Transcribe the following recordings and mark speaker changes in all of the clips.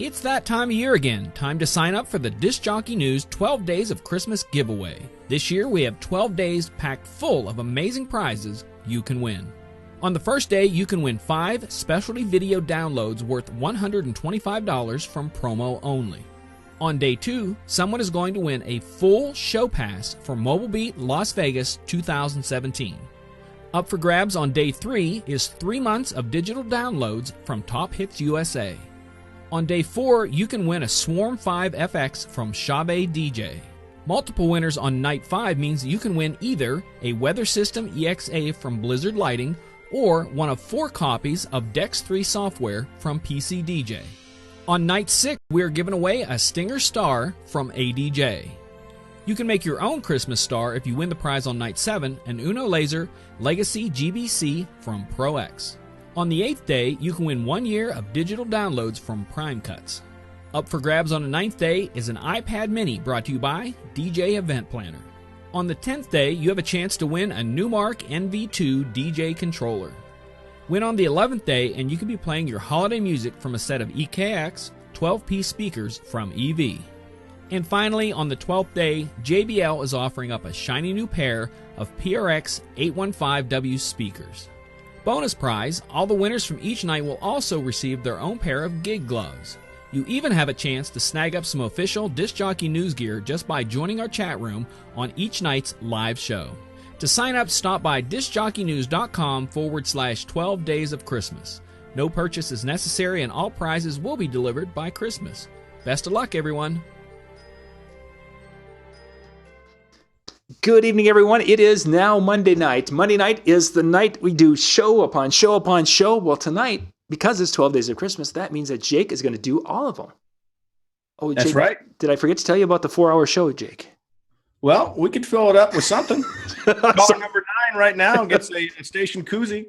Speaker 1: It's that time of year again. Time to sign up for the Disc Jockey News 12 Days of Christmas giveaway. This year we have 12 days packed full of amazing prizes you can win. On the first day, you can win 5 specialty video downloads worth $125 from promo only. On day 2, someone is going to win a full show pass for Mobile Beat Las Vegas 2017. Up for grabs on day 3 is 3 months of digital downloads from Top Hits USA. On day 4, you can win a Swarm 5 FX from Chabé DJ. Multiple winners on night 5 means you can win either a Weather System EXA from Blizzard Lighting or one of 4 copies of Dex 3 software from PC DJ. On night 6, we're giving away a Stinger Star from ADJ. You can make your own Christmas star if you win the prize on night 7, an Uno Laser Legacy GBC from Pro X. On the 8th day, you can win 1 year of digital downloads from Prime Cuts. Up for grabs on the 9th day is an iPad Mini brought to you by DJ Event Planner. On the 10th day, you have a chance to win a Newmark NV2 DJ controller. Win on the 11th day and you can be playing your holiday music from a set of EKX 12-piece speakers from EV. And finally, on the 12th day, JBL is offering up a shiny new pair of PRX 815W speakers. Bonus prize, all the winners from each night will also receive their own pair of gig gloves. You even have a chance to snag up some official Disc Jockey News gear just by joining our chat room on each night's live show. To sign up, stop by discjockeynews.com/12 days of Christmas. No purchase is necessary and all prizes will be delivered by Christmas. Best of luck, everyone.
Speaker 2: Good evening, everyone. It is now Monday night. Monday night is the night we do show upon show upon show. Well, tonight, because it's 12 Days of Christmas, that means that Jake is going to do all of them. Oh,
Speaker 3: That's
Speaker 2: Jake,
Speaker 3: right.
Speaker 2: Did I forget to tell you about the 4-hour show, Jake?
Speaker 3: Well, we could fill it up with something. Caller number 9 right now gets a station koozie.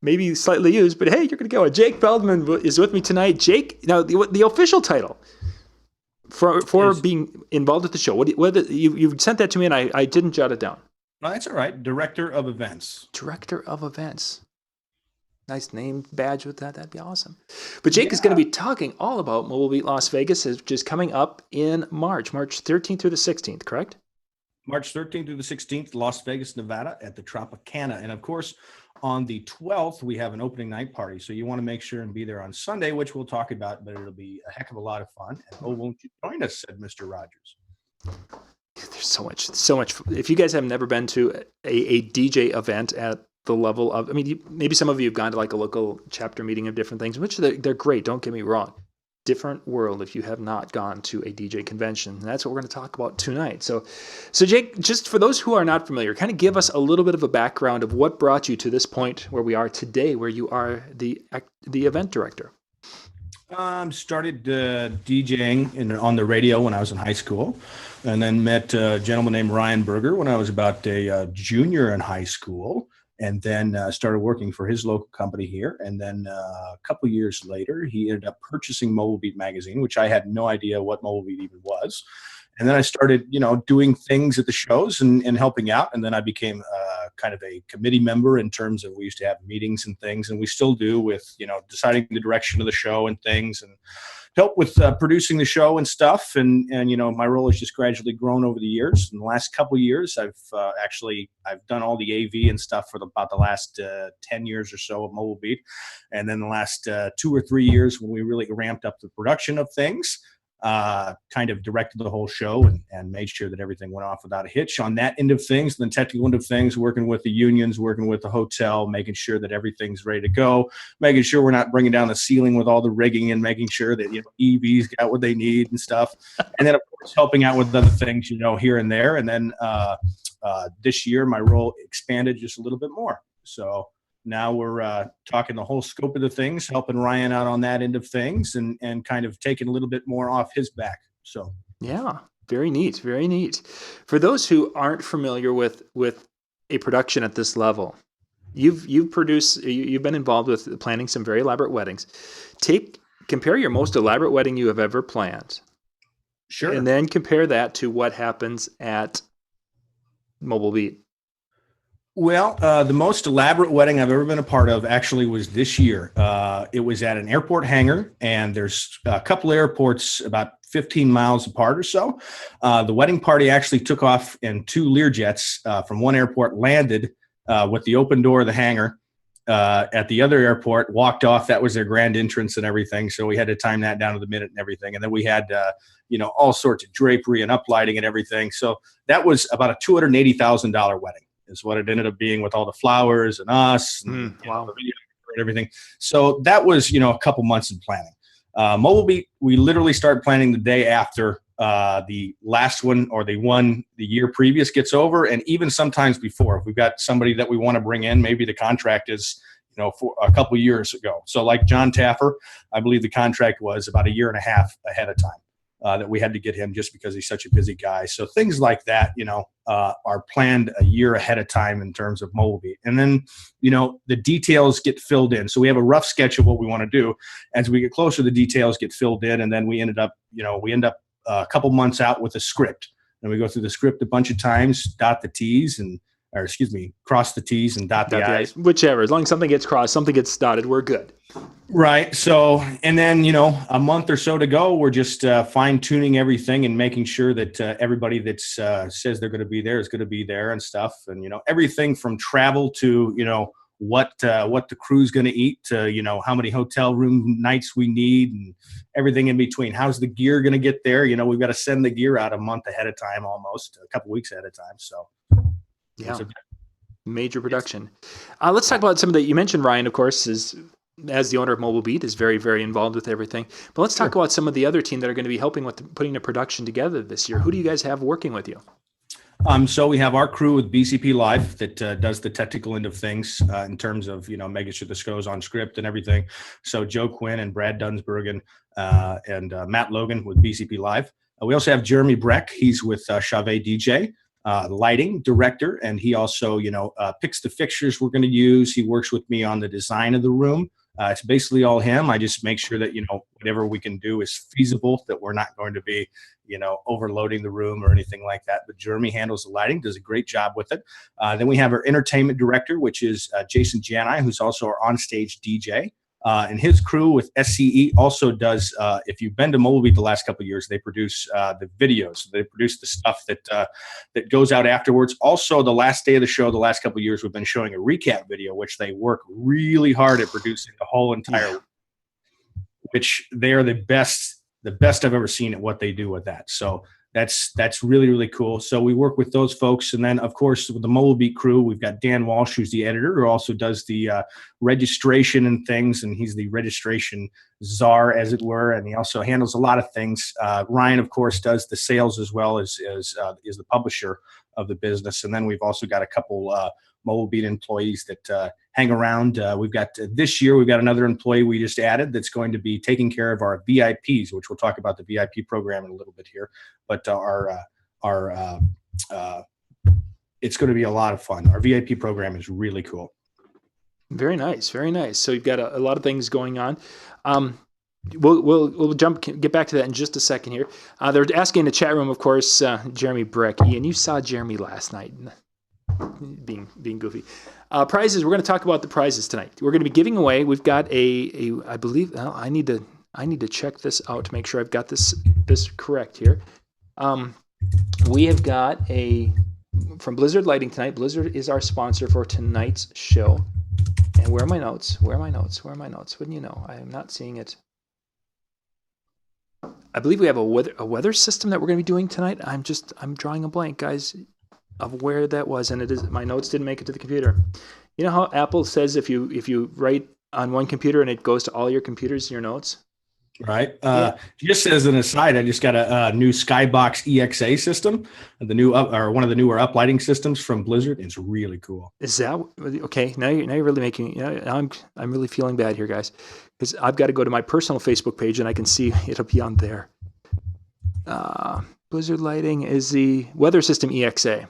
Speaker 2: Maybe slightly used, but hey, you're going to go. Jake Feldman is with me tonight. Jake, now the official title for being involved with the show. You've sent that to me, and I didn't jot it down.
Speaker 3: No, that's all right. Director of Events.
Speaker 2: Director of Events. Nice name badge with that. That'd be awesome. But Jake is going to be talking all about Mobile Beat Las Vegas, which is coming up in March 13th through the 16th, correct?
Speaker 3: March 13th through the 16th, Las Vegas, Nevada at the Tropicana. And, of course, on the 12th, we have an opening night party. So you want to make sure and be there on Sunday, which we'll talk about, but it'll be a heck of a lot of fun. And, oh, won't you join us, said Mr. Rogers.
Speaker 2: There's so much. If you guys have never been to a DJ event at the level of, I mean, maybe some of you have gone to like a local chapter meeting of different things, which they're great. Don't get me wrong. Different world if you have not gone to a DJ convention. And that's what we're going to talk about tonight. So Jake, just for those who are not familiar, kind of give us a little bit of a background of what brought you to this point where we are today, where you are the event director.
Speaker 3: Started DJing on the radio when I was in high school, and then met a gentleman named Ryan Berger when I was about a junior in high school. And then started working for his local company here. And then a couple of years later, he ended up purchasing Mobile Beat magazine, which I had no idea what Mobile Beat even was. And then I started, doing things at the shows and helping out. And then I became kind of a committee member in terms of, we used to have meetings and things, and we still do with, deciding the direction of the show and things, and help with producing the show and stuff. And my role has just gradually grown over the years. In the last couple of years, I've done all the AV and stuff for about the last 10 years or so of Mobile Beat. And then the last 2 or 3 years, when we really ramped up the production of things, kind of directed the whole show and made sure that everything went off without a hitch on that end of things. And the technical end of things, working with the unions, working with the hotel, making sure that everything's ready to go, making sure we're not bringing down the ceiling with all the rigging, and making sure that EVs got what they need and stuff. And then, of course, helping out with other things, here and there. And then this year, my role expanded just a little bit more. So now we're talking the whole scope of the things, helping Ryan out on that end of things, and kind of taking a little bit more off his back. So
Speaker 2: yeah, very neat, very neat. For those who aren't familiar with a production at this level, you've been involved with planning some very elaborate weddings. Compare your most elaborate wedding you have ever planned.
Speaker 3: Sure.
Speaker 2: And then compare that to what happens at Mobile Beat.
Speaker 3: Well, the most elaborate wedding I've ever been a part of actually was this year. It was at an airport hangar, and there's a couple airports about 15 miles apart or so. The wedding party actually took off in two Learjets from one airport, landed with the open door of the hangar at the other airport, walked off. That was their grand entrance and everything. So we had to time that down to the minute and everything. And then we had, all sorts of drapery and uplighting and everything. So that was about a $280,000 wedding. Is what it ended up being with all the flowers and us and
Speaker 2: Wow.
Speaker 3: the video and everything. So that was, a couple months in planning. Mobile Beat, we literally start planning the day after the last one or the year previous gets over, and even sometimes before. If we've got somebody that we want to bring in, maybe the contract is, for a couple of years ago. So like John Taffer, I believe the contract was about a year and a half ahead of time. That we had to get him just because he's such a busy guy. So things like that, are planned a year ahead of time in terms of Mobile Beat. And then, the details get filled in. So we have a rough sketch of what we want to do. As we get closer, the details get filled in. And then we end up a couple months out with a script. And we go through the script a bunch of times, cross the T's and dot the I's.
Speaker 2: Whichever. As long as something gets crossed, something gets dotted, we're good.
Speaker 3: Right. So, and then, a month or so to go, we're just fine tuning everything and making sure that everybody that says they're going to be there is going to be there and stuff. And, everything from travel to, what the crew's going to eat to, how many hotel room nights we need and everything in between. How's the gear going to get there? We've got to send the gear out a month ahead of time, almost a couple weeks ahead of time. So,
Speaker 2: yeah. Major production. Let's talk about some of the, you mentioned Ryan, of course, as the owner of Mobile Beat, is very, very involved with everything. But let's talk about some of the other team that are going to be helping with putting the production together this year. Who do you guys have working with you?
Speaker 3: So we have our crew with BCP Live that does the technical end of things in terms of, making sure this goes on script and everything. So Joe Quinn and Brad Dunsbergen and Matt Logan with BCP Live. We also have Jeremy Breck. He's with Chavez DJ. Lighting director, and he also, picks the fixtures we're going to use. He works with me on the design of the room. It's basically all him. I just make sure that, whatever we can do is feasible, that we're not going to be, overloading the room or anything like that. But Jeremy handles the lighting, does a great job with it. Then we have our entertainment director, which is Jason Jani, who's also our onstage DJ. And his crew with SCE also does, if you've been to Mobile Beat the last couple of years, they produce the videos. They produce the stuff that goes out afterwards. Also, the last day of the show, the last couple of years, we've been showing a recap video, which they work really hard at producing the whole entire, which they are the best I've ever seen at what they do with that. So that's really, really cool. So we work with those folks. And then, of course, with the Mobile Beat crew, we've got Dan Walsh, who's the editor, who also does the registration and things. And he's the registration czar, as it were. And he also handles a lot of things. Ryan, of course, does the sales as well as is the publisher of the business. And then we've also got a couple Mobile Beat employees that hang around. We've got this year, we've got another employee we just added that's going to be taking care of our VIPs, which we'll talk about the VIP program in a little bit here. But it's going to be a lot of fun. Our VIP program is really cool.
Speaker 2: Very nice, very nice. So you've got a lot of things going on. We'll get back to that in just a second here. They're asking in the chat room, of course, Jeremy Breck. Ian, you saw Jeremy last night, being goofy. Prizes. We're going to talk about the prizes tonight. We're going to be giving away. We've got I believe. I need to check this out to make sure I've got this correct here. We have got from Blizzard Lighting tonight. Blizzard is our sponsor for tonight's show. And where are my notes? Wouldn't you know? I am not seeing it. I believe we have a weather system that we're going to be doing tonight. I'm drawing a blank, guys, of where that was, and it is my notes didn't make it to the computer. You know how Apple says if you write on one computer and it goes to all your computers in your notes?
Speaker 3: Right. Just as an aside, I just got a new Skybox EXA system, the new one of the newer uplighting systems from Blizzard. It's really cool.
Speaker 2: Is that okay? Now you're really making. I'm really feeling bad here, guys, because I've got to go to my personal Facebook page and I can see it'll be on there. Blizzard Lighting is the weather system EXA.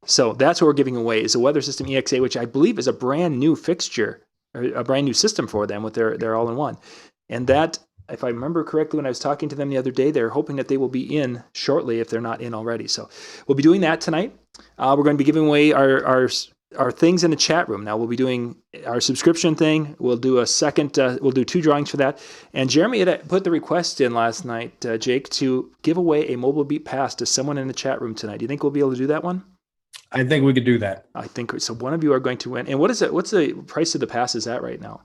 Speaker 2: So that's what we're giving away is a weather system EXA, which I believe is a brand new fixture, or a brand new system for them with their all-in-one. And that if I remember correctly, when I was talking to them the other day, they're hoping that they will be in shortly if they're not in already. So we'll be doing that tonight. We're going to be giving away our things in the chat room. Now we'll be doing our subscription thing. We'll do a second, we'll do 2 drawings for that. And Jeremy had put the request in last night, Jake, to give away a Mobile Beat pass to someone in the chat room tonight. Do you think we'll be able to do that one?
Speaker 3: I think we could do that.
Speaker 2: I think so. One of you are going to win. And what is it? What's the price of the pass is at right now?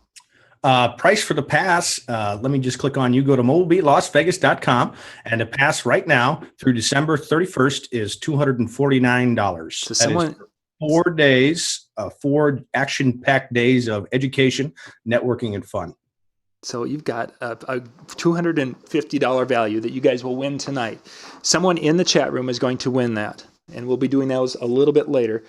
Speaker 3: Price for the pass, let me just click on you. Go to mobilebeatlasvegas.com, and the pass right now through December 31st is $249.
Speaker 2: So someone,
Speaker 3: that is 4 days, 4 action-packed days of education, networking, and fun.
Speaker 2: So you've got a $250 value that you guys will win tonight. Someone in the chat room is going to win that, and we'll be doing those a little bit later.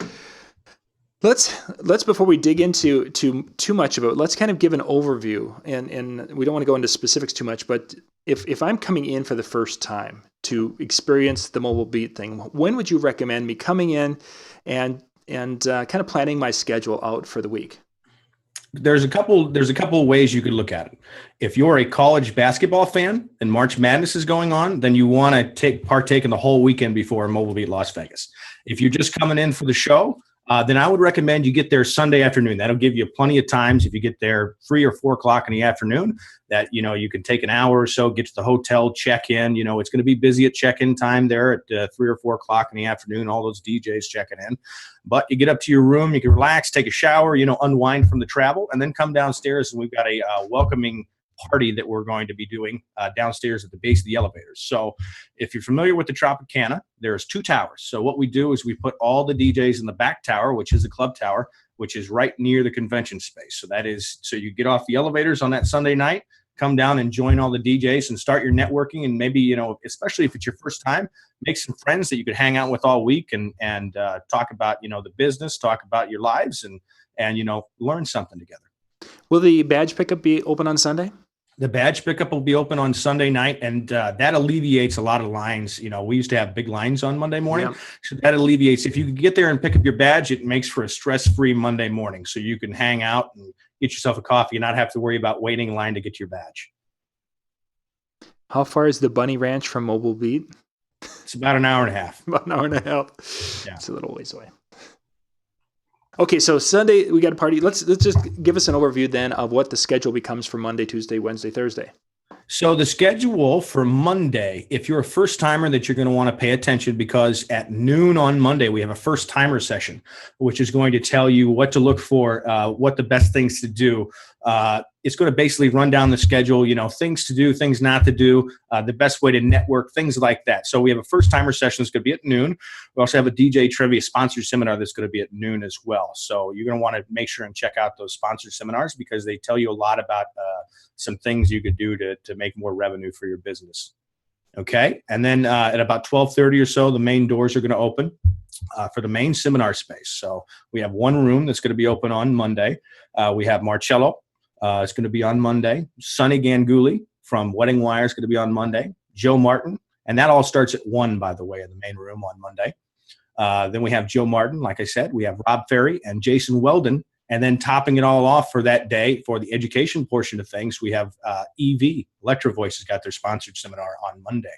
Speaker 2: Let's before we dig into too much of it, let's kind of give an overview, and we don't want to go into specifics too much, but if I'm coming in for the first time to experience the Mobile Beat thing, when would you recommend me coming in and kind of planning my schedule out for the week?
Speaker 3: There's a couple of ways you could look at it. If you're a college basketball fan and March Madness is going on, then you want to partake in the whole weekend before Mobile Beat Las Vegas. If you're just coming in for the show, then I would recommend you get there Sunday afternoon. That'll give you plenty of times. If you get there 3 or 4 o'clock in the afternoon, that, you can take an hour or so, get to the hotel, check in. It's going to be busy at check-in time there at 3 or 4 o'clock in the afternoon, all those DJs checking in. But you get up to your room, you can relax, take a shower, unwind from the travel, and then come downstairs, and we've got a welcoming party that we're going to be doing downstairs at the base of the elevators. So if you're familiar with the Tropicana, there's 2 towers. So what we do is we put all the DJs in the back tower, which is the club tower, which is right near the convention space. So you get off the elevators on that Sunday night, come down and join all the DJs and start your networking. And maybe, especially if it's your first time, make some friends that you could hang out with all week and talk about, the business, talk about your lives and learn something together. Will
Speaker 2: the badge pickup be open on Sunday?
Speaker 3: The badge pickup will be open on Sunday night, and that alleviates a lot of lines. We used to have big lines on Monday morning, so that alleviates. If you can get there and pick up your badge, it makes for a stress-free Monday morning, so you can hang out and get yourself a coffee and not have to worry about waiting in line to get your badge.
Speaker 2: How far is the Bunny Ranch from Mobile Beat?
Speaker 3: It's about an hour and a half.
Speaker 2: About an hour and a half. Yeah. It's a little ways away. Okay, so Sunday we got a party. Let's just give us an overview then of what the schedule becomes for Monday, Tuesday, Wednesday, Thursday.
Speaker 3: So the schedule for Monday, if you're a first timer, that you're going to want to pay attention, because at noon on Monday we have a first timer session, which is going to tell you what to look for, what the best things to do. It's going to basically run down the schedule, things to do, things not to do, the best way to network, things like that. So we have a first timer session that's going to be at noon. We also have a DJ trivia sponsored seminar that's going to be at noon as well. So you're going to want to make sure and check out those sponsored seminars, because they tell you a lot about some things you could do to make more revenue for your business. Okay. And then at about 12:30 or so, the main doors are going to open for the main seminar space. So we have one room that's going to be open on Monday. We have Marcello. It's going to be on Monday. Sonny Ganguly from Wedding Wire is going to be on Monday. Joe Martin. And that all starts at 1, by the way, in the main room on Monday. Then we have Joe Martin, like I said. We have Rob Ferry and Jason Weldon. And then topping it all off for that day, for the education portion of things, we have EV, Electro Voice, has got their sponsored seminar on Monday.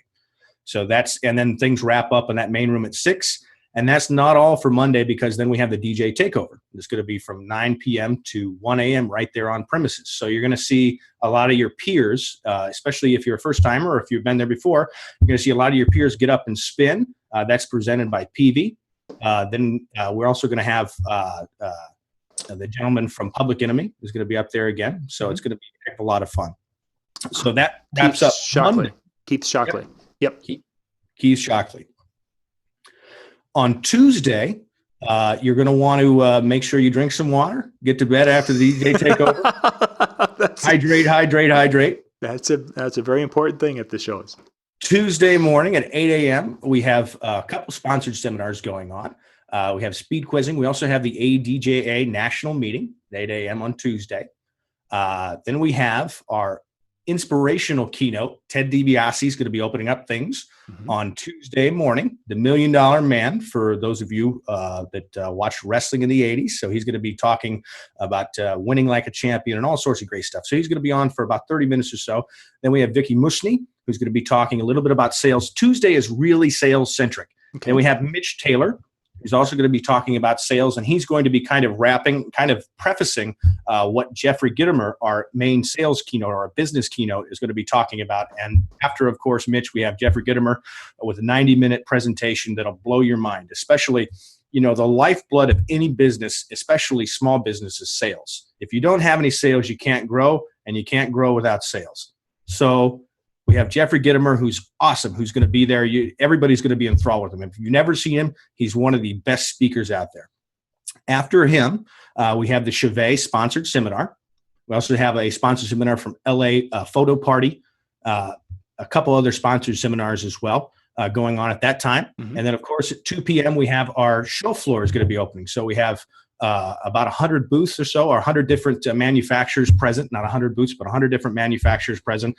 Speaker 3: So and then things wrap up in that main room at 6. And that's not all for Monday, because then we have the DJ takeover. It's going to be from 9 p.m. to 1 a.m. right there on premises. So you're going to see a lot of your peers, especially if you're a first timer or if you've been there before, you're going to see a lot of your peers get up and spin. That's presented by PV. Then we're also going to have the gentleman from Public Enemy is going to be up there again. So it's going to be a lot of fun. So that wraps up Monday.
Speaker 2: Keith Shockley. Yep.
Speaker 3: Keith Shockley. On Tuesday, you're going to want to make sure you drink some water, get to bed after the DJ takeover. Hydrate.
Speaker 2: That's a very important thing at the shows.
Speaker 3: Tuesday morning at 8 a.m., we have a couple sponsored seminars going on. We have speed quizzing. We also have the ADJA national meeting at 8 a.m. on Tuesday. Then we have our inspirational keynote. Ted DiBiase is going to be opening up things on Tuesday morning. The $1 Million Man, for those of you that watched wrestling in the 80s. So he's going to be talking about winning like a champion and all sorts of great stuff. So he's going to be on for about 30 minutes or so. Then we have Vicky Mushney, who's going to be talking a little bit about sales. Tuesday is really sales-centric. Okay. Then we have Mitch Taylor, who's also going to be talking about sales, and he's going to be kind of prefacing what Jeffrey Gitomer, our main sales keynote, or our business keynote, is going to be talking about. And after, of course, Mitch, we have Jeffrey Gitomer with a 90-minute presentation that'll blow your mind, especially, the lifeblood of any business, especially small business, is sales. If you don't have any sales, you can't grow, and you can't grow without sales. So we have Jeffrey Gitomer, who's awesome, who's going to be there. Everybody's going to be enthralled with him. If you've never seen him, he's one of the best speakers out there. After him, we have the Chevet sponsored seminar. We also have a sponsored seminar from LA Photo Party, a couple other sponsored seminars as well going on at that time. And then, of course, at 2 p.m., we have our show floor is going to be opening. So we have about 100 booths or so, or 100 different manufacturers present, not 100 booths, but 100 different manufacturers present,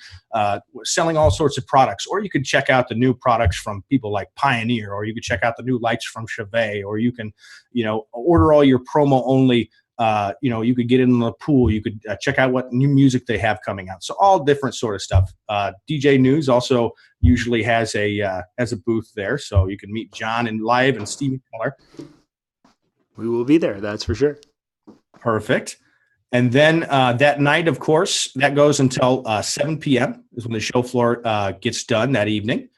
Speaker 3: selling all sorts of products. Or you could check out the new products from people like Pioneer, or you could check out the new lights from Chevet, or you can, order all your promo only. You could get in the pool. You could check out what new music they have coming out. So all different sort of stuff. DJ News also usually has a booth there. So you can meet John in live and Stephen Keller.
Speaker 2: We will be there, that's for sure.
Speaker 3: Perfect. And then that night, of course, that goes until 7 p.m. is when the show floor gets done that evening.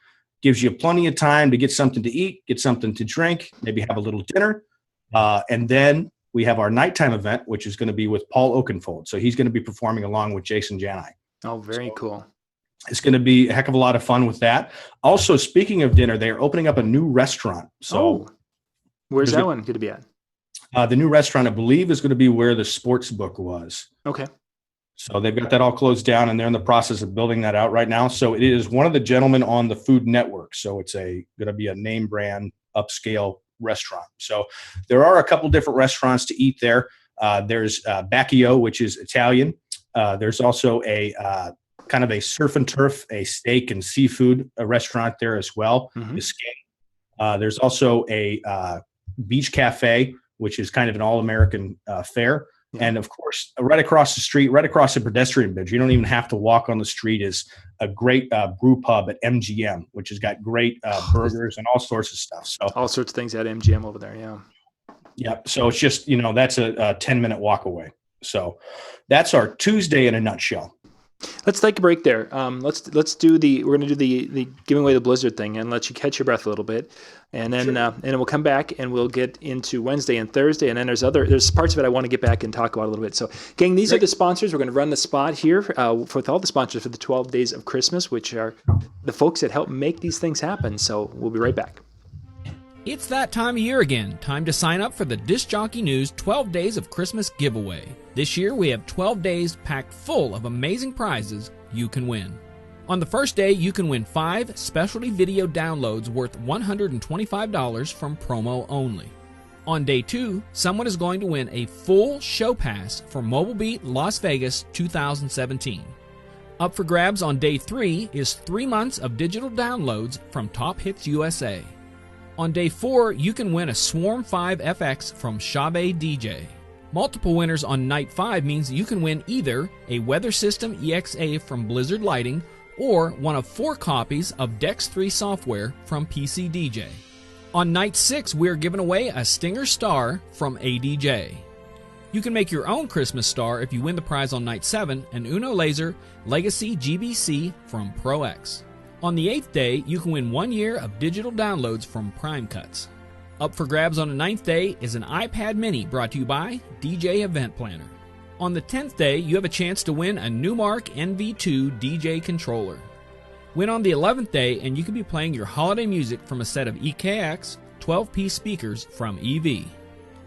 Speaker 3: Gives you plenty of time to get something to eat, get something to drink, maybe have a little dinner. And then we have our nighttime event, which is going to be with Paul Oakenfold. So he's going to be performing along with Jason Janai.
Speaker 2: Oh, very cool.
Speaker 3: It's going to be a heck of a lot of fun with that. Also, speaking of dinner, they are opening up a new restaurant. So
Speaker 2: where's that one going to be at?
Speaker 3: The new restaurant, I believe, is going to be where the sports book was.
Speaker 2: Okay.
Speaker 3: So they've got that all closed down, and they're in the process of building that out right now. So it is one of the gentlemen on the Food Network. So it's going to be a name brand upscale restaurant. So there are a couple different restaurants to eat there. There's Bacchio, which is Italian. There's also a kind of a surf and turf, a steak and seafood restaurant there as well. Biscayne. There's also a beach cafe, which is kind of an all-American fare. Yeah. And, of course, right across the street, right across the pedestrian bridge, you don't even have to walk on the street, is a great brew pub at MGM, which has got great burgers and all sorts of stuff. So
Speaker 2: all sorts of things at MGM over there, yeah.
Speaker 3: Yeah, so it's just, that's a 10-minute walk away. So that's our Tuesday in a nutshell.
Speaker 2: Let's take a break there. Let's do we're going to do the giving away the Blizzard thing and let you catch your breath a little bit, and then and we'll come back and we'll get into Wednesday and Thursday, and then there's parts of it I want to get back and talk about a little bit. So, gang, these are the sponsors. We're going to run the spot here with all the sponsors for the 12 Days of Christmas, which are the folks that help make these things happen. So we'll be right back.
Speaker 1: It's that time of year again. Time to sign up for the Disc Jockey News 12 Days of Christmas giveaway. This year we have 12 days packed full of amazing prizes you can win. On the first day, you can win 5 specialty video downloads worth $125 from promo only. On day 2, someone is going to win a full show pass for Mobile Beat Las Vegas 2017. Up for grabs on day 3 is 3 months of digital downloads from Top Hits USA. On day 4, you can win a Swarm 5 FX from Chevet DJ. Multiple winners on night 5 means you can win either a Weather System EXA from Blizzard Lighting or one of 4 copies of Dex 3 software from PC DJ. On night 6, we're giving away a Stinger Star from ADJ. You can make your own Christmas star if you win the prize on night 7, an Uno Laser Legacy GBC from ProX. On the 8th day, you can win 1 year of digital downloads from Prime Cuts. Up for grabs on the 9th day is an iPad mini brought to you by DJ Event Planner. On the 10th day, you have a chance to win a Newmark NV2 DJ controller. Win on the 11th day, and you can be playing your holiday music from a set of EKX 12-piece speakers from EV.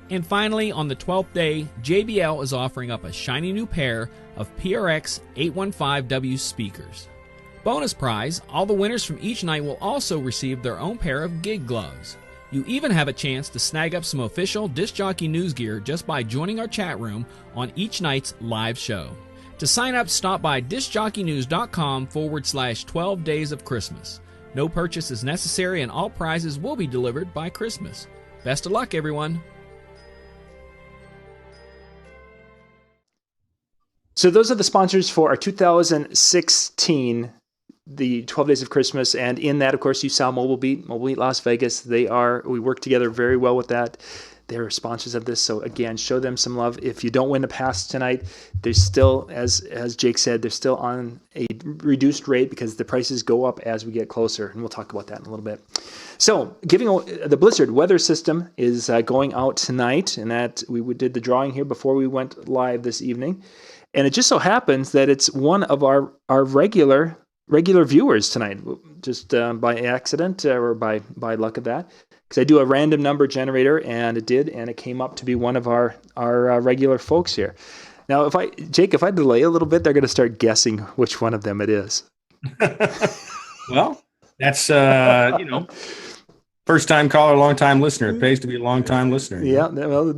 Speaker 1: And finally, on the 12th day, JBL is offering up a shiny new pair of PRX 815W speakers. Bonus prize, all the winners from each night will also receive their own pair of gig gloves. You even have a chance to snag up some official Disc Jockey News gear just by joining our chat room on each night's live show. To sign up, stop by discjockeynews.com/12 days of Christmas. No purchase is necessary and all prizes will be delivered by Christmas. Best of luck, everyone.
Speaker 2: So those are the sponsors for our 2016, the 12 Days of Christmas. And in that, of course, you saw Mobile Beat Las Vegas. We work together very well with that. They're sponsors of this. So again, show them some love. If you don't win the pass tonight, there's still, as Jake said, they're still on a reduced rate because the prices go up as we get closer. And we'll talk about that in a little bit. So the Blizzard weather system is going out tonight. And that we did the drawing here before we went live this evening. And it just so happens that it's one of our regular viewers tonight, just by accident or by luck of that. Because I do a random number generator, and it came up to be one of our regular folks here. Now, if I delay a little bit, they're going to start guessing which one of them it is.
Speaker 3: Well, that's first time caller, long time listener. It pays to be a long time listener.
Speaker 2: Yeah. Well,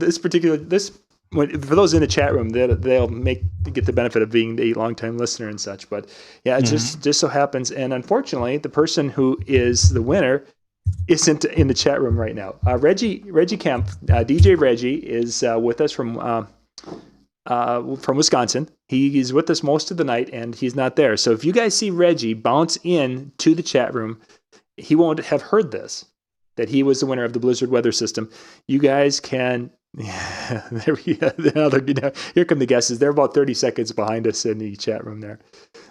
Speaker 2: for those in the chat room, they'll get the benefit of being a long-time listener and such. But yeah, it just so happens. And unfortunately, the person who is the winner isn't in the chat room right now. Reggie Kemp, DJ Reggie, is with us from Wisconsin. He is with us most of the night, and he's not there. So if you guys see Reggie bounce in to the chat room, he won't have heard this, that he was the winner of the Blizzard weather system. You guys can... Yeah, here come the guesses. They're about 30 seconds behind us in the chat room there.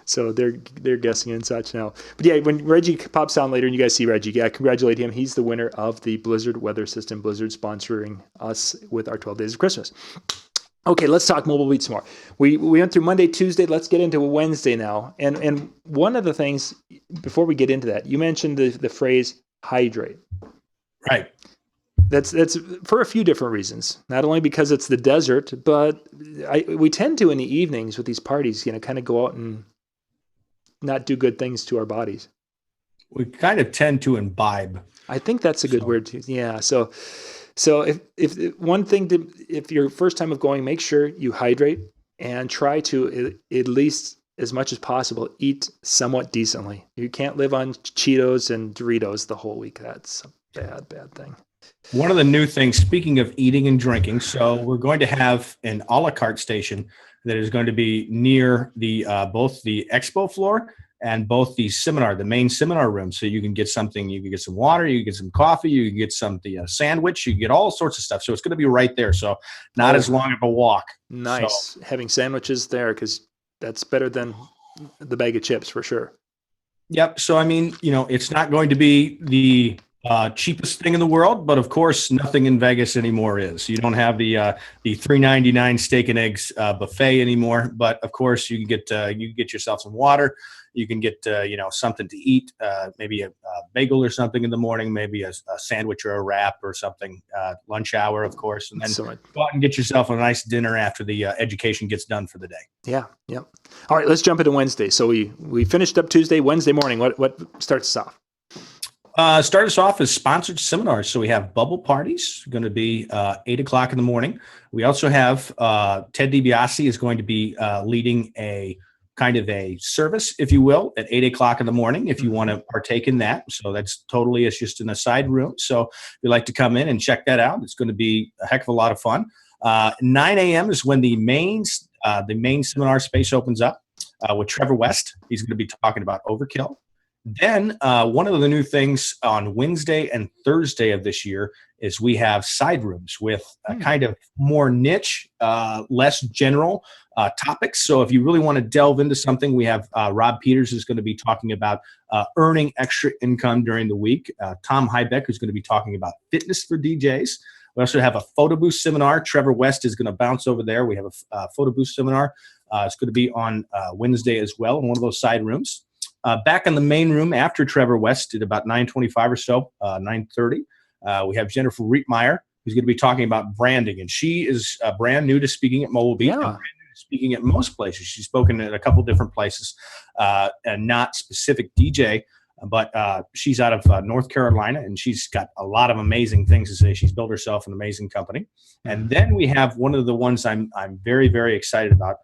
Speaker 2: So they're guessing and such now. But yeah, when Reggie pops on later and you guys see Reggie, congratulate him. He's the winner of the Blizzard weather system. Blizzard sponsoring us with our 12 Days of Christmas. Okay, let's talk Mobile Beat some more. We went through Monday, Tuesday. Let's get into Wednesday now. And one of the things, before we get into that, you mentioned the phrase hydrate.
Speaker 3: Right.
Speaker 2: That's for a few different reasons. Not only because it's the desert, but we tend to in the evenings with these parties, kind of go out and not do good things to our bodies.
Speaker 3: We kind of tend to imbibe.
Speaker 2: I think that's a good word too. Yeah. So if one thing if you're first time of going, make sure you hydrate and try to at least as much as possible eat somewhat decently. You can't live on Cheetos and Doritos the whole week. That's a bad thing.
Speaker 3: One of the new things, speaking of eating and drinking, so we're going to have an a la carte station that is going to be near the both the expo floor and both the main seminar room. So you can get something, you can get some water, you can get some coffee, you can get sandwich, you can get all sorts of stuff. So it's going to be right there. So not as long of a walk.
Speaker 2: Nice. So, having sandwiches there, because that's better than the bag of chips for sure.
Speaker 3: Yep. So, I mean, it's not going to be the cheapest thing in the world, but of course, nothing in Vegas anymore is. You don't have the $3.99 steak and eggs buffet anymore. But of course, you can get yourself some water. You can get something to eat, maybe a bagel or something in the morning, maybe a sandwich or a wrap or something. Lunch hour, of course, and then go out and get yourself a nice dinner after the education gets done for the day.
Speaker 2: Yeah. All right, let's jump into Wednesday. So we finished up Tuesday. Wednesday morning, what starts us off?
Speaker 3: Start us off as sponsored seminars. So we have bubble parties, going to be 8 o'clock in the morning. We also have Ted DiBiase is going to be leading a kind of a service, if you will, at 8 o'clock in the morning if you want to partake in that. So that's it's just in a side room. So if you'd like to come in and check that out, it's going to be a heck of a lot of fun. 9 a.m. is when the main seminar space opens up with Trevor West. He's going to be talking about overkill. Then one of the new things on Wednesday and Thursday of this year is we have side rooms with kind of more niche, less general topics. So if you really want to delve into something, we have Rob Peters is going to be talking about earning extra income during the week. Tom Hybeck is going to be talking about fitness for DJs. We also have a photo booth seminar. Trevor West is going to bounce over there. We have a photo booth seminar. It's going to be on Wednesday as well in one of those side rooms. Back in the main room after Trevor West at about 9:25 or so, 9:30, we have Jennifer Rietmeyer, who's going to be talking about branding. And she is brand new to speaking at Mobile Beat, and brand new to speaking at most places. She's spoken at a couple different places, and not specific DJ. But she's out of North Carolina, and she's got a lot of amazing things to say. She's built herself an amazing company. And then we have one of the ones I'm very, very excited about.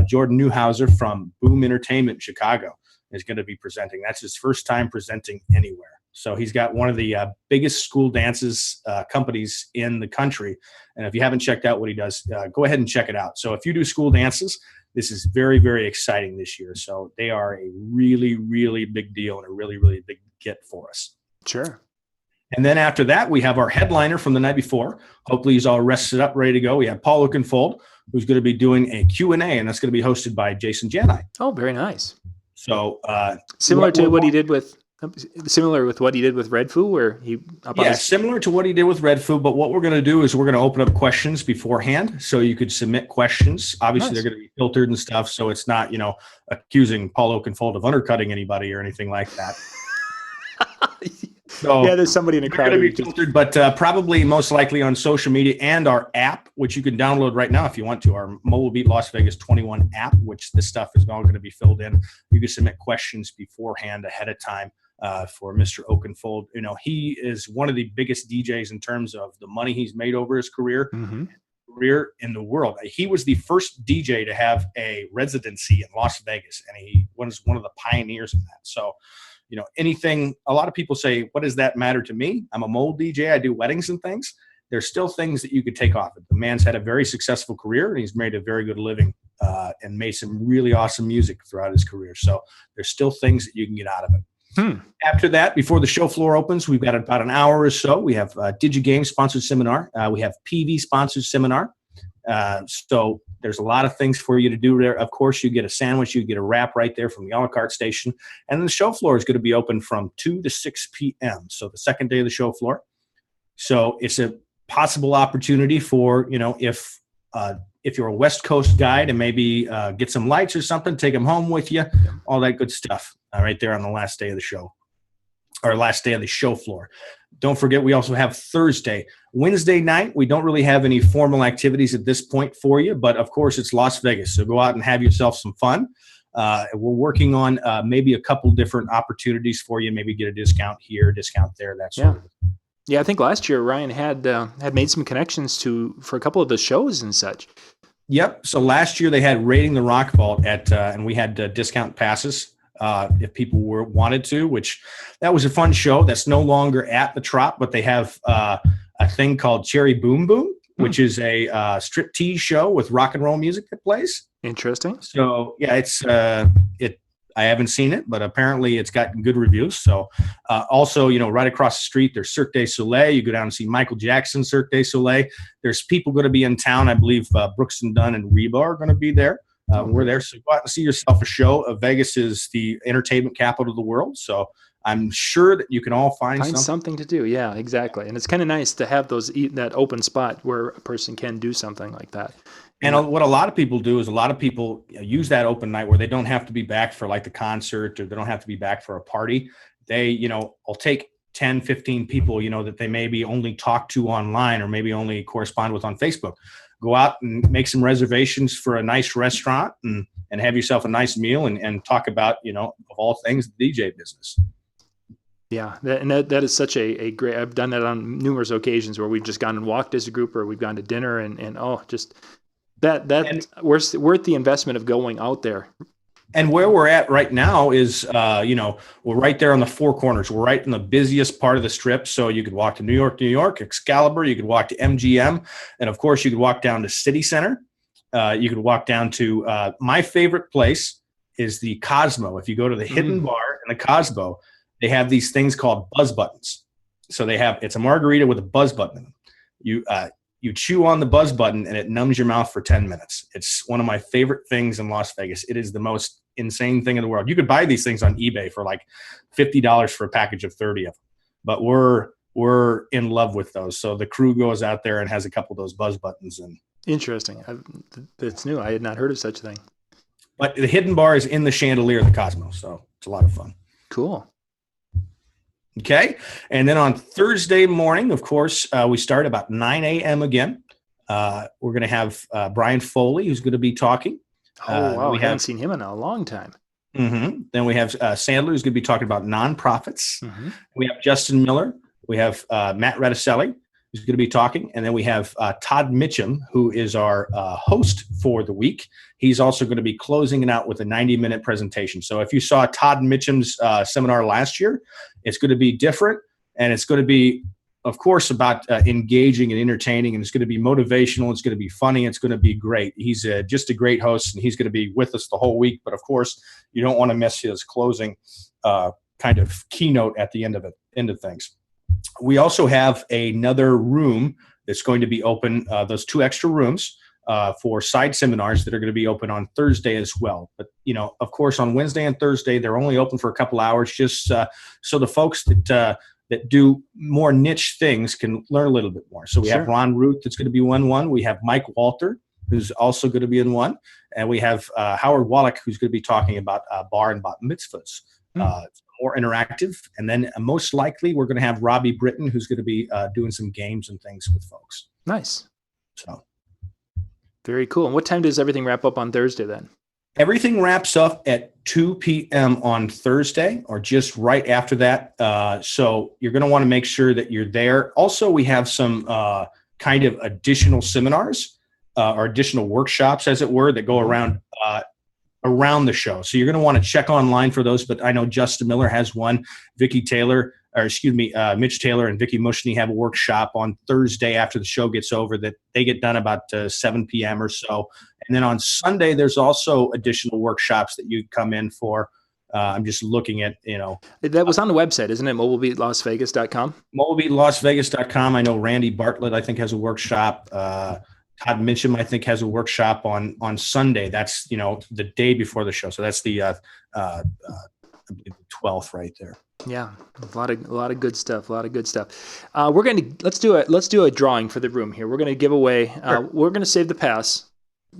Speaker 3: Jordan Newhouser from Boom Entertainment in Chicago is going to be presenting. That's his first time presenting anywhere. So he's got one of the biggest school dances companies in the country. And if you haven't checked out what he does, go ahead and check it out. So if you do school dances, this is very, very exciting this year. So they are a really, really big deal and a really, really big get for us.
Speaker 2: Sure.
Speaker 3: And then after that, we have our headliner from the night before. Hopefully he's all rested up, ready to go. We have Paul Oakenfold, who's going to be doing a Q&A, and that's going to be hosted by Jason Janai.
Speaker 2: Oh, very nice.
Speaker 3: So
Speaker 2: similar with what he did with Red Foo, where he
Speaker 3: similar to what he did with Red Foo. But what we're going to do is we're going to open up questions beforehand, so you could submit questions. Obviously, They're going to be filtered and stuff, so it's not accusing Paul Oakenfold of undercutting anybody or anything like that. So
Speaker 2: yeah, there's somebody in the crowd.
Speaker 3: Going to be filtered, but probably most likely on social media and our app, which you can download right now if you want to, our Mobile Beat Las Vegas 21 app, which this stuff is all going to be filled in. You can submit questions beforehand ahead of time for Mr. Oakenfold. He is one of the biggest DJs in terms of the money he's made over his career in the world. He was the first DJ to have a residency in Las Vegas, and he was one of the pioneers in that. So, anything, a lot of people say, what does that matter to me? I'm a mole DJ. I do weddings and things. There's still things that you could take off it. The man's had a very successful career, and he's made a very good living and made some really awesome music throughout his career. So there's still things that you can get out of it. After that, before the show floor opens, we've got about an hour or so. We have DigiGame sponsored seminar. We have PV sponsored seminar. So there's a lot of things for you to do there. Of course, you get a sandwich, you get a wrap right there from the a la carte station. And then the show floor is going to be open from 2 to 6 p.m. So the second day of the show floor. So it's a possible opportunity for, if you're a West Coast guy, to maybe get some lights or something, take them home with you, all that good stuff right there on the last day of the show, or last day of the show floor. Don't forget, we also have Thursday. Wednesday night, we don't really have any formal activities at this point for you, but of course it's Las Vegas, so go out and have yourself some fun. We're working on maybe a couple different opportunities for you, maybe get a discount here, discount there, that sort of thing.
Speaker 2: Yeah, I think last year Ryan had made some connections for a couple of the shows and such.
Speaker 3: Yep. So last year they had Raiding the Rock Vault and we had discount passes if people wanted to, which that was a fun show. That's no longer at the Trop, but they have a thing called Cherry Boom Boom, which is a striptease show with rock and roll music that plays.
Speaker 2: Interesting.
Speaker 3: So yeah, it's I haven't seen it, but apparently it's gotten good reviews. So also, right across the street, there's Cirque du Soleil. You go down and see Michael Jackson, Cirque du Soleil. There's people going to be in town. I believe Brooks and Dunn and Reba are going to be there. We're there. So go out and see yourself a show. Vegas is the entertainment capital of the world. So I'm sure that you can all find
Speaker 2: something to do. Yeah, exactly. And it's kind of nice to have that open spot where a person can do something like that.
Speaker 3: And what a lot of people do is a lot of people use that open night where they don't have to be back for like the concert, or they don't have to be back for a party. They, will take 10, 15 people, that they maybe only talk to online or maybe only correspond with on Facebook. Go out and make some reservations for a nice restaurant and have yourself a nice meal and talk about, of all things, the DJ business. Yeah,
Speaker 2: that is such a great. I've done that on numerous occasions where we've just gone and walked as a group, or we've gone to dinner and just that worth the investment of going out there.
Speaker 3: And where we're at right now is, we're right there on the Four Corners. We're right in the busiest part of the Strip. So you could walk to New York, Excalibur. You could walk to MGM. And, of course, you could walk down to City Center. You could walk down to my favorite place is the Cosmo. If you go to the Hidden Bar in the Cosmo, they have these things called buzz buttons. So it's a margarita with a buzz button in them. You chew on the buzz button and it numbs your mouth for 10 minutes. It's one of my favorite things in Las Vegas. It is the most insane thing in the world. You could buy these things on eBay for like $50 for a package of 30 of them. But we're in love with those. So the crew goes out there and has a couple of those buzz buttons. And
Speaker 2: interesting. That's new. I had not heard of such a thing.
Speaker 3: But the Hidden Bar is in the chandelier of the Cosmos. So it's a lot of fun.
Speaker 2: Cool.
Speaker 3: Okay. And then on Thursday morning, of course, we start about 9 a.m. again. We're going to have Brian Foley, who's going to be talking.
Speaker 2: Oh, wow. We haven't seen him in a long time.
Speaker 3: Then we have Sandler, who's going to be talking about nonprofits. We have Justin Miller. We have Matt Reticelli, who's going to be talking. And then we have Todd Mitchum, who is our host for the week. He's also going to be closing it out with a 90-minute presentation. So if you saw Todd Mitchum's seminar last year, it's going to be different. And it's going to be, of course, about engaging and entertaining. And it's going to be motivational. It's going to be funny. It's going to be great. He's just a great host, and he's going to be with us the whole week. But, of course, you don't want to miss his closing kind of keynote at the end of things. We also have another room that's going to be open, those 2 extra rooms for side seminars that are going to be open on Thursday as well. But, of course, on Wednesday and Thursday, they're only open for a couple hours just so the folks that do more niche things can learn a little bit more. So we have Ron Root that's going to be one. We have Mike Walter, who's also going to be in one. And we have Howard Wallach, who's going to be talking about bar and bat mitzvahs. More interactive. And then most likely we're going to have Robbie Britton, who's going to be doing some games and things with folks.
Speaker 2: Nice.
Speaker 3: So
Speaker 2: very cool. And what time does everything wrap up on Thursday then?
Speaker 3: Everything wraps up at 2 p.m. on Thursday, or just right after that. So you're going to want to make sure that you're there. Also, we have some kind of additional seminars or additional workshops, as it were, that go around the show. So you're going to want to check online for those. But I know Justin Miller has one. Mitch Taylor and Vicky Mushney have a workshop on Thursday after the show gets over that they get done about 7 p.m. or so. And then on Sunday, there's also additional workshops that you come in for. I'm just looking at,
Speaker 2: That was on the website, isn't it? MobileBeatLasVegas.com?
Speaker 3: MobileBeatLasVegas.com. I know Randy Bartlett, I think, has a workshop. Todd Mitchum, I think, has a workshop on Sunday. That's, the day before the show. So that's the I believe the 12th right there.
Speaker 2: Yeah, a lot of good stuff. Let's do a drawing for the room here. We're going to give away. We're going to save the pass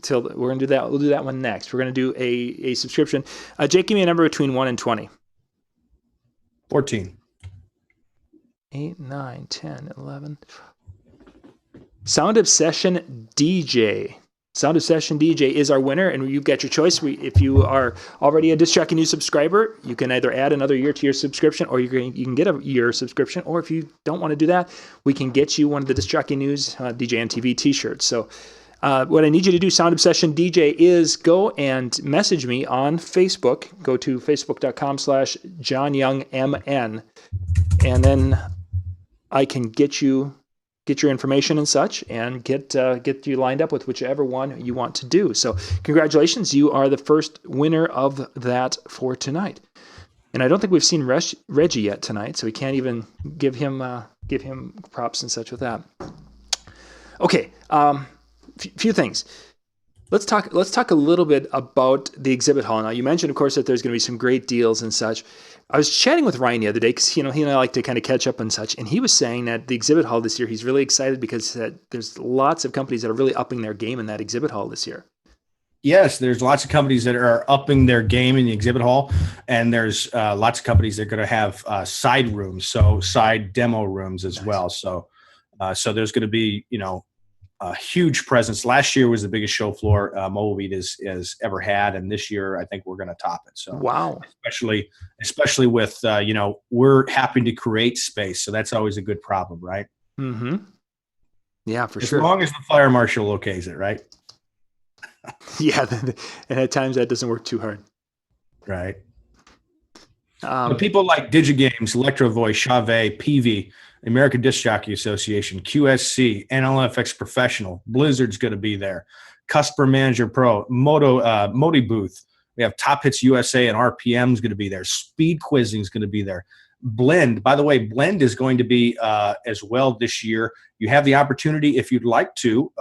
Speaker 2: till we're going to do that. We'll do that one next. We're going to do a subscription. Jake, give me a number between 1 and 20.
Speaker 3: 14.
Speaker 2: 8, 9, 10, 11. Sound Obsession DJ. Sound Obsession DJ is our winner, and you've got your choice. If you are already a Disc Jockey News subscriber, you can either add another year to your subscription, or you can get a year subscription. Or if you don't want to do that, we can get you one of the Disc Jockey News DJ MTV T-shirts. So what I need you to do, Sound Obsession DJ, is go and message me on Facebook. Go to facebook.com/JohnYoungMN, and then I can get your information and such, and get you lined up with whichever one you want to do. So congratulations, you are the first winner of that for tonight. And I don't think we've seen Reggie yet tonight, so we can't even give him props and such with that. Okay, few things. Let's talk a little bit about the exhibit hall. Now, you mentioned, of course, that there's going to be some great deals and such. I was chatting with Ryan the other day because he and I like to kind of catch up and such, and he was saying that the exhibit hall this year, he's really excited because there's lots of companies that are really upping their game in that exhibit hall this year.
Speaker 3: Yes, there's lots of companies that are upping their game in the exhibit hall, and there's lots of companies that are going to have side rooms, so side demo rooms as well. So there's going to be a huge presence. Last year was the biggest show floor Mobile Beat has ever had, and this year I think we're going to top it. So
Speaker 2: wow,
Speaker 3: especially with we're happy to create space, so that's always a good problem, right?
Speaker 2: Mm-hmm. Yeah, for sure.
Speaker 3: As long as the fire marshal okays it, right?
Speaker 2: Yeah, and at times that doesn't work too hard.
Speaker 3: Right. But people like DigiGames, Electro Voice, Chavez, PV, American Disc Jockey Association, QSC, NLFX Professional, Blizzard's going to be there, Customer Manager Pro, Modi Booth. We have Top Hits USA and RPM's going to be there. Speed Quizzing is going to be there. Blend, by the way, Blend is going to be as well this year. You have the opportunity, if you'd like to,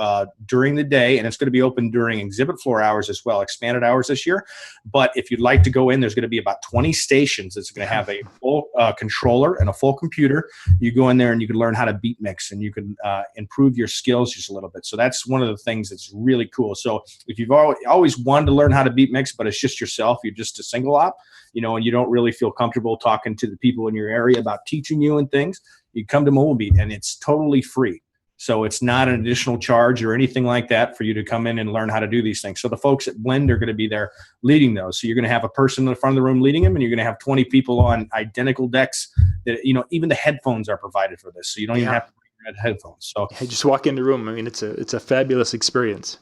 Speaker 3: during the day, and it's going to be open during exhibit floor hours as well, expanded hours this year. But if you'd like to go in, there's going to be about 20 stations. It's going to have a full controller and a full computer. You go in there and you can learn how to beat mix, and you can improve your skills just a little bit. So that's one of the things that's really cool. So if you've always wanted to learn how to beat mix, but it's just yourself, you're just a single op, and you don't really feel comfortable talking to the people in your area about teaching you and things, you come to Mobile Beat, and it's totally free. So it's not an additional charge or anything like that for you to come in and learn how to do these things. So the folks at Blend are going to be there leading those. So you're going to have a person in the front of the room leading them, and you're going to have 20 people on identical decks that, even the headphones are provided for this. So you don't even have to bring red headphones. So
Speaker 2: hey, just walk in the room. I mean, it's a fabulous experience.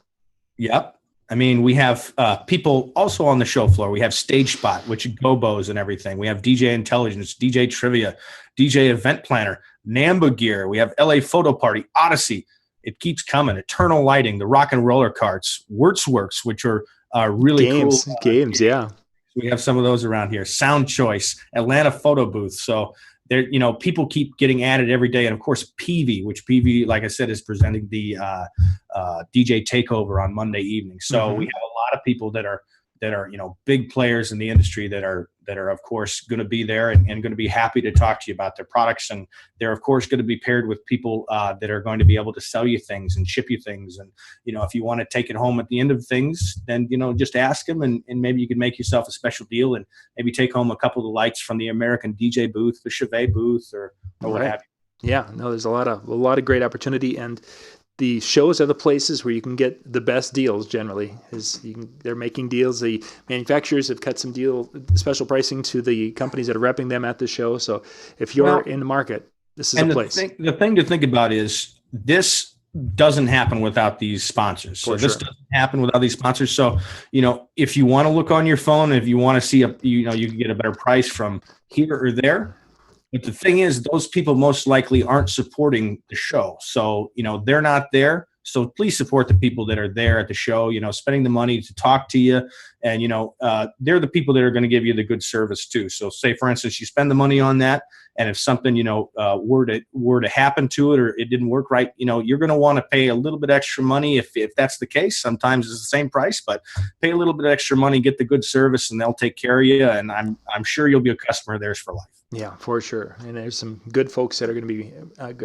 Speaker 3: Yep. I mean, we have people also on the show floor. We have Stage Spot, which gobos and everything. We have DJ Intelligence, DJ Trivia, DJ Event Planner, Namba Gear. We have LA Photo Party, Odyssey. It keeps coming. Eternal Lighting, the Rock and Roller Carts, Works, which are really
Speaker 2: games,
Speaker 3: cool.
Speaker 2: Games, yeah.
Speaker 3: We have some of those around here. Sound Choice, Atlanta Photo Booth. So there, people keep getting added every day. And of course, PV, which PV, like I said, is presenting the DJ Takeover on Monday evening. So we have a lot of people that are big players in the industry that are of course going to be there and going to be happy to talk to you about their products. And they're of course going to be paired with people that are going to be able to sell you things and ship you things. And if you want to take it home at the end of things, then just ask them, and maybe you can make yourself a special deal and maybe take home a couple of the lights from the American DJ booth, the Chevet booth, or what have you.
Speaker 2: Yeah, no, there's a lot of great opportunity, and the shows are the places where you can get the best deals. Generally, they're making deals. The manufacturers have cut some special pricing to the companies that are repping them at the show. So if you're in the market, this is a place.
Speaker 3: The thing to think about is this doesn't happen without these sponsors. So this doesn't happen without these sponsors. So if you want to look on your phone, if you want to see you can get a better price from here or there. But the thing is, those people most likely aren't supporting the show. So, they're not there. So please support the people that are there at the show, spending the money to talk to you. And, they're the people that are going to give you the good service too. So say, for instance, you spend the money on that. And if something, were to happen to it, or it didn't work right, you're going to want to pay a little bit extra money. If that's the case, sometimes it's the same price, but pay a little bit extra money, get the good service, and they'll take care of you. And I'm sure you'll be a customer of theirs for life.
Speaker 2: Yeah, for sure. And there's some good folks that are going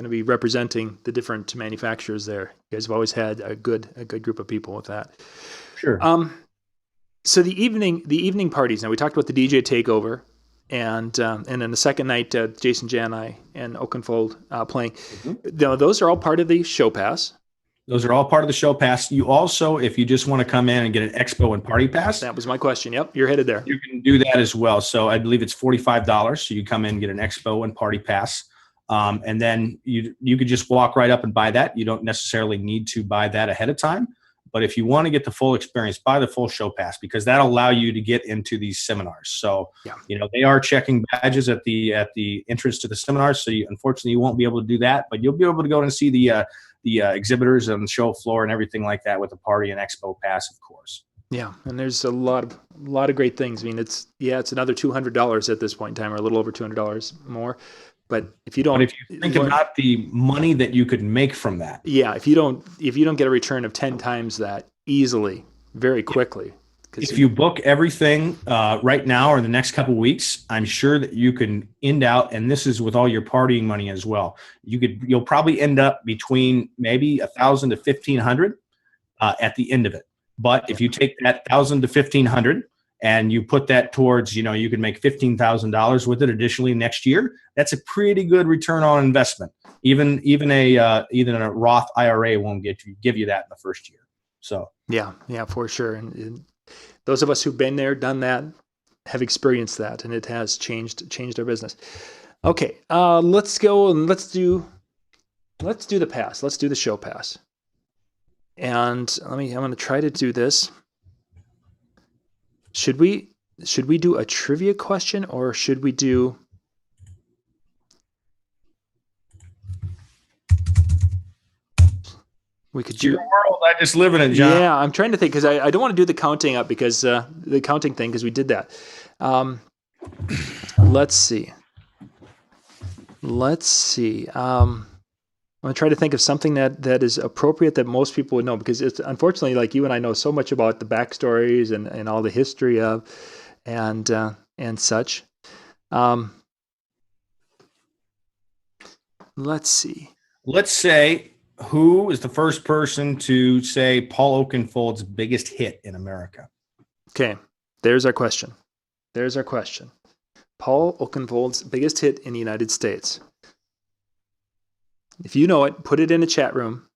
Speaker 2: to be representing the different manufacturers there. You guys have always had a good group of people with that.
Speaker 3: Sure.
Speaker 2: So the evening parties. Now we talked about the DJ takeover, and then the second night, Jason Janai and Oakenfold playing. Now, those are all part of the show pass.
Speaker 3: Those are all part of the show pass. You also, if you just want to come in and get an expo and party pass.
Speaker 2: That was my question. Yep, you're headed there.
Speaker 3: You can do that as well. So I believe it's $45. So you come in and get an expo and party pass. And then you could just walk right up and buy that. You don't necessarily need to buy that ahead of time. But if you want to get the full experience, buy the full show pass, because that'll allow you to get into these seminars. So, they are checking badges at the entrance to the seminars. So unfortunately, you won't be able to do that, but you'll be able to go and see the exhibitors on the show floor and everything like that with the party and expo pass, of course.
Speaker 2: Yeah, and there's a lot of great things. I mean, it's another $200 at this point in time, or a little over $200 more. But if you
Speaker 3: think about the money that you could make from that,
Speaker 2: if you don't get a return of 10 times that easily, very quickly.
Speaker 3: If you book everything right now or the next couple of weeks, I'm sure that you can end out, and this is with all your partying money as well. You'll probably end up between maybe $1,000 to $1,500 at the end of it. But if you take that $1,000 to $1,500 and you put that towards, you can make $15,000 with it additionally next year, that's a pretty good return on investment. Even a Roth IRA won't give you that in the first year. So
Speaker 2: yeah, for sure. And those of us who've been there, done that, have experienced that, and it has changed our business. Okay, let's go and let's do the pass. Let's do the show pass. And I'm going to try to do this. Should we do a trivia question, or should we do? We could do
Speaker 3: your world. I just live in it, John.
Speaker 2: Yeah, I'm trying to think, because I don't want to do the counting up, because the counting thing, because we did that. Let's see. I'm going to try to think of something that is appropriate that most people would know, because it's unfortunately, like you and I know so much about the backstories and all the history of and such. Let's see.
Speaker 3: Let's say, who is the first person to say Paul Oakenfold's biggest hit in America?
Speaker 2: Okay, there's our question. Paul Oakenfold's biggest hit in the United States. If you know it, put it in a chat room.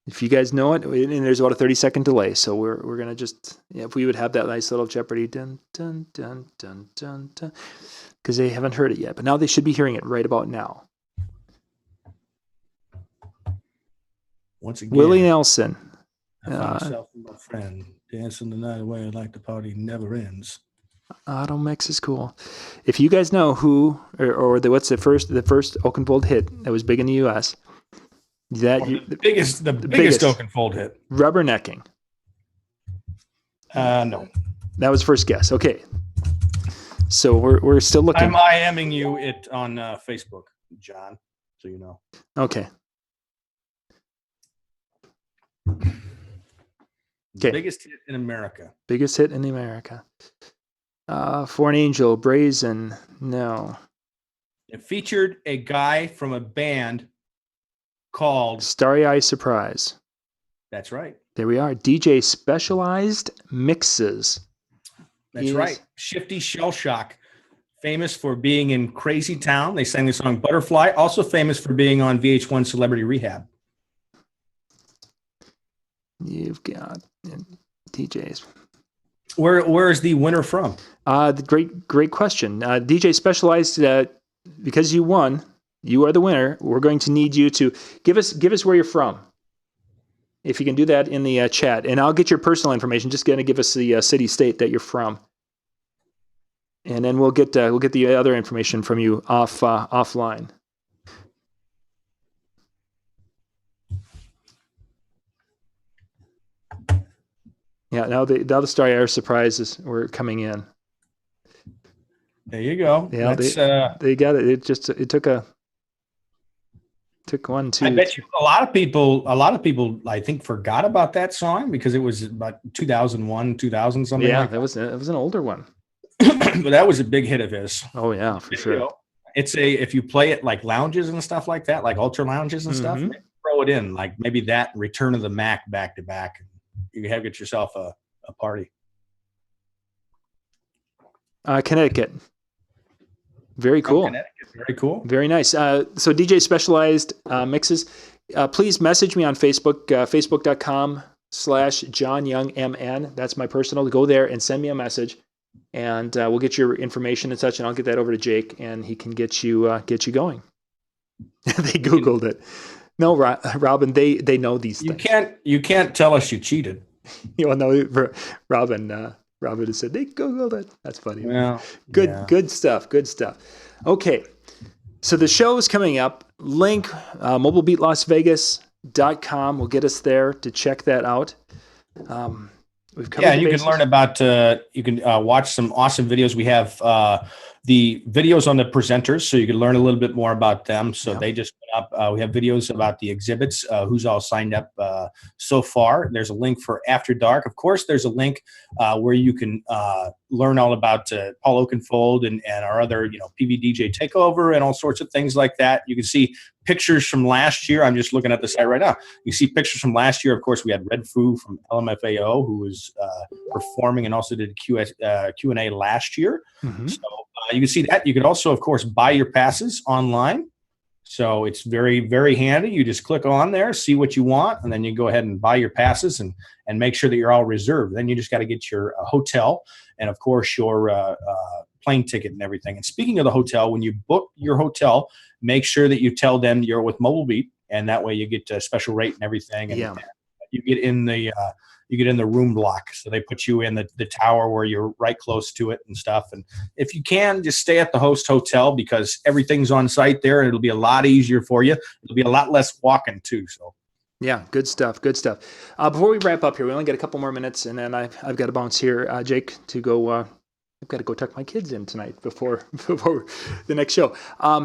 Speaker 2: If you guys know it, and there's about a 30-second delay, so we're gonna just, if we would have that nice little Jeopardy dun dun dun dun dun dun, because they haven't heard it yet, but now they should be hearing it right about now.
Speaker 3: Once again,
Speaker 2: Willie Nelson.
Speaker 3: I found myself and my friend dancing the night away like the party never ends.
Speaker 2: Auto Mix is cool. If you guys know who or what's the first Oakenfold hit that was big in the U.S.
Speaker 3: The biggest Oakenfold hit.
Speaker 2: Rubbernecking.
Speaker 3: No.
Speaker 2: That was first guess. Okay. So we're still looking.
Speaker 3: I'm IMing you it on Facebook, John, so you know.
Speaker 2: Okay.
Speaker 3: Okay. Biggest hit in America.
Speaker 2: Biggest hit in America. For an Angel, Brazen, no.
Speaker 3: It featured a guy from a band called
Speaker 2: Starry Eye Surprise.
Speaker 3: That's right.
Speaker 2: There we are. DJ Specialized Mixes.
Speaker 3: That's right. Shifty Shell Shock, famous for being in Crazy Town. They sang the song Butterfly. Also famous for being on VH1 Celebrity Rehab.
Speaker 2: You've got DJs.
Speaker 3: Where is the winner from?
Speaker 2: The great question. DJ Specialized, because you won, you are the winner. We're going to need you to give us where you're from. If you can do that in the chat, and I'll get your personal information. Just going to give us the city, state that you're from, and then we'll get the other information from you offline. Yeah, now the Starry Eye Surprises were coming in.
Speaker 3: There you go.
Speaker 2: Yeah, they got it. It took 1, 2.
Speaker 3: I bet you a lot of people I think forgot about that song because it was about 2001, 2000 something.
Speaker 2: Yeah,
Speaker 3: like
Speaker 2: that was an older one.
Speaker 3: But that was a big hit of his.
Speaker 2: Oh yeah, for sure.
Speaker 3: It's if you play it like lounges and stuff like that, like ultra lounges and stuff, throw it in like maybe that Return of the Mac back to back. You have get yourself a party.
Speaker 2: Connecticut. Very cool.
Speaker 3: Connecticut. Very cool.
Speaker 2: Very nice. So DJ Specialized Mixes. Please message me on Facebook, facebook.com/JohnYoungMN. That's my personal. Go there and send me a message, and we'll get your information and such, and I'll get that over to Jake, and he can get you going. They Googled it. No, Robin, they know these things.
Speaker 3: You can't tell us you cheated.
Speaker 2: No, Robin has said they Googled it. That's funny.
Speaker 3: Well,
Speaker 2: good stuff. Good stuff. Okay, so the show is coming up. Link mobilebeatlasvegas.com will get us there to check that out. You
Speaker 3: can learn about. You can watch some awesome videos. We have the videos on the presenters, so you can learn a little bit more about them. So they just went up. We have videos about the exhibits, who's all signed up so far. There's a link for After Dark. Of course, there's a link where you can learn all about Paul Oakenfold and our other, PV DJ Takeover and all sorts of things like that. You can see pictures from last year. I'm just looking at the site right now. You see pictures from last year. Of course, we had Red Foo from LMFAO, who was performing and also did Q&A last year. Mm-hmm. So you can see that. You could also, of course, buy your passes online. So it's very, very handy. You just click on there, see what you want, and then you go ahead and buy your passes and make sure that you're all reserved. Then you just got to get your hotel and, of course, your plane ticket and everything. And speaking of the hotel, when you book your hotel, make sure that you tell them you're with Mobile Beat, and that way you get a special rate and everything. And you get in the room block. So they put you in the tower where you're right close to it and stuff. And if you can, just stay at the host hotel because everything's on site there and it'll be a lot easier for you. It'll be a lot less walking too. So
Speaker 2: yeah, good stuff. Good stuff. Before we wrap up here, we only got a couple more minutes and then I've got to bounce here, Jake, to go. I've got to go tuck my kids in tonight before the next show.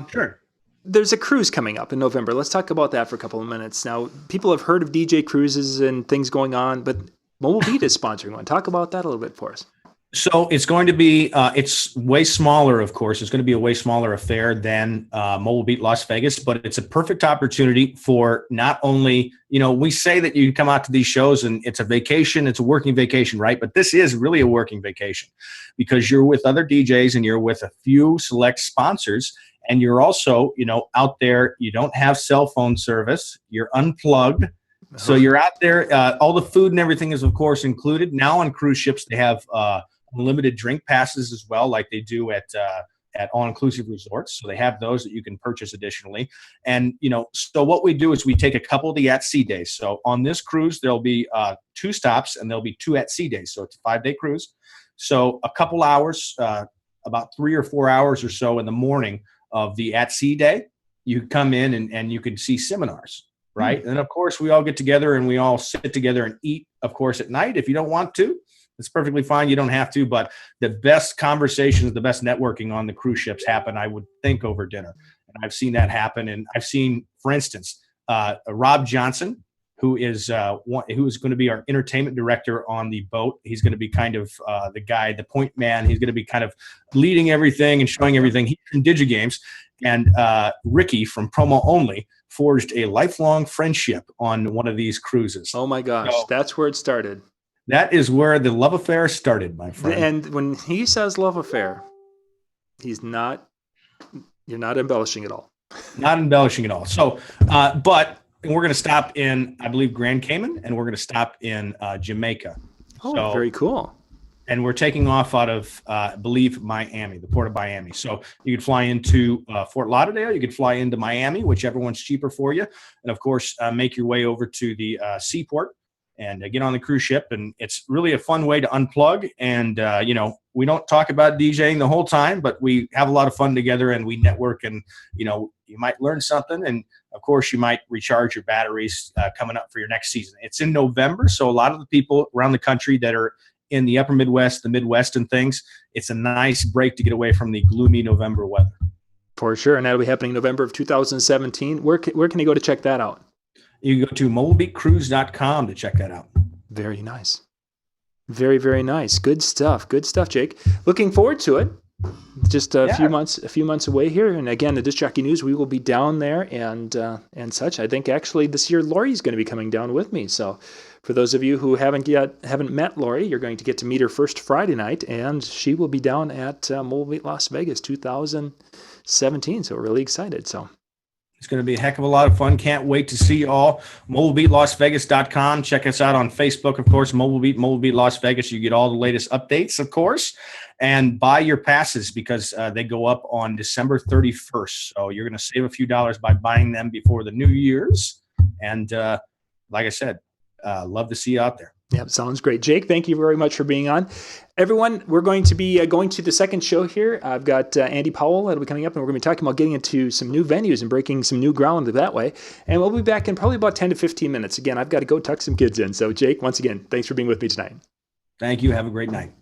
Speaker 3: Sure.
Speaker 2: There's a cruise coming up in November. Let's talk about that for a couple of minutes. Now, people have heard of DJ cruises and things going on, but Mobile Beat is sponsoring one. Talk about that a little bit for us.
Speaker 3: So it's going to be, it's way smaller, of course. It's going to be a way smaller affair than Mobile Beat Las Vegas, but it's a perfect opportunity for not only, we say that you come out to these shows and it's a vacation, it's a working vacation, right? But this is really a working vacation because you're with other DJs and you're with a few select sponsors And you're also, out there, you don't have cell phone service, you're unplugged. So you're out there. All the food and everything is, of course, included. Now on cruise ships, they have unlimited drink passes as well, like they do at all-inclusive resorts. So they have those that you can purchase additionally. And, so what we do is we take a couple of the at-sea days. So on this cruise, there'll be 2 stops and there'll be 2 at-sea days. So it's a 5-day cruise. So a couple hours, about 3 or 4 hours or so in the morning of the at-sea day, you come in and you can see seminars. Right. And of course, we all get together and we all sit together and eat, of course, at night. If you don't want to, it's perfectly fine. You don't have to. But the best conversations, the best networking on the cruise ships happen, I would think, over dinner. And I've seen that happen. And I've seen, for instance, Rob Johnson, who is going to be our entertainment director on the boat. He's going to be kind of the guy, the point man. He's going to be kind of leading everything and showing everything. He's from DigiGames. And Ricky from Promo Only forged a lifelong friendship on one of these cruises.
Speaker 2: Oh my gosh, so, that's where it started.
Speaker 3: That is where the love affair started, my friend.
Speaker 2: And when he says love affair, you're not embellishing at all.
Speaker 3: Not embellishing at all. So, but we're going to stop in, I believe, Grand Cayman, and we're going to stop in Jamaica.
Speaker 2: Oh, so, very cool.
Speaker 3: And we're taking off out of, I believe, Miami, the port of Miami. So you could fly into Fort Lauderdale. You could fly into Miami, whichever one's cheaper for you. And, of course, make your way over to the seaport and get on the cruise ship. And it's really a fun way to unplug. And, we don't talk about DJing the whole time, but we have a lot of fun together and we network. And, you might learn something. And, of course, you might recharge your batteries coming up for your next season. It's in November. So a lot of the people around the country that are in the upper Midwest, the Midwest and things, it's a nice break to get away from the gloomy November weather.
Speaker 2: For sure. And that'll be happening November of 2017. Where can you go to check that out?
Speaker 3: You can go to mobilebeatcruise.com to check that out.
Speaker 2: Very nice. Very, very nice. Good stuff. Good stuff, Jake. Looking forward to it. Just a few months away here. And again, the Disc Jockey News, we will be down there and such. I think actually this year Lori's going to be coming down with me. So for those of you who haven't met Lori, you're going to get to meet her first Friday night, and she will be down at Mobile Beat Las Vegas 2017. So we're really excited. So
Speaker 3: it's going to be a heck of a lot of fun. Can't wait to see you all. MobileBeatLasVegas.com. Check us out on Facebook, of course. Mobile Beat Las Vegas. You get all the latest updates, of course. And buy your passes because they go up on December 31st. So you're going to save a few dollars by buying them before the New Year's. And like I said, love to see you out there.
Speaker 2: Yep, sounds great. Jake, thank you very much for being on. Everyone, we're going to be going to the second show here. I've got Andy Powell that'll be coming up, and we're going to be talking about getting into some new venues and breaking some new ground that way. And we'll be back in probably about 10 to 15 minutes. Again, I've got to go tuck some kids in. So, Jake, once again, thanks for being with me tonight.
Speaker 3: Thank you. Have a great night.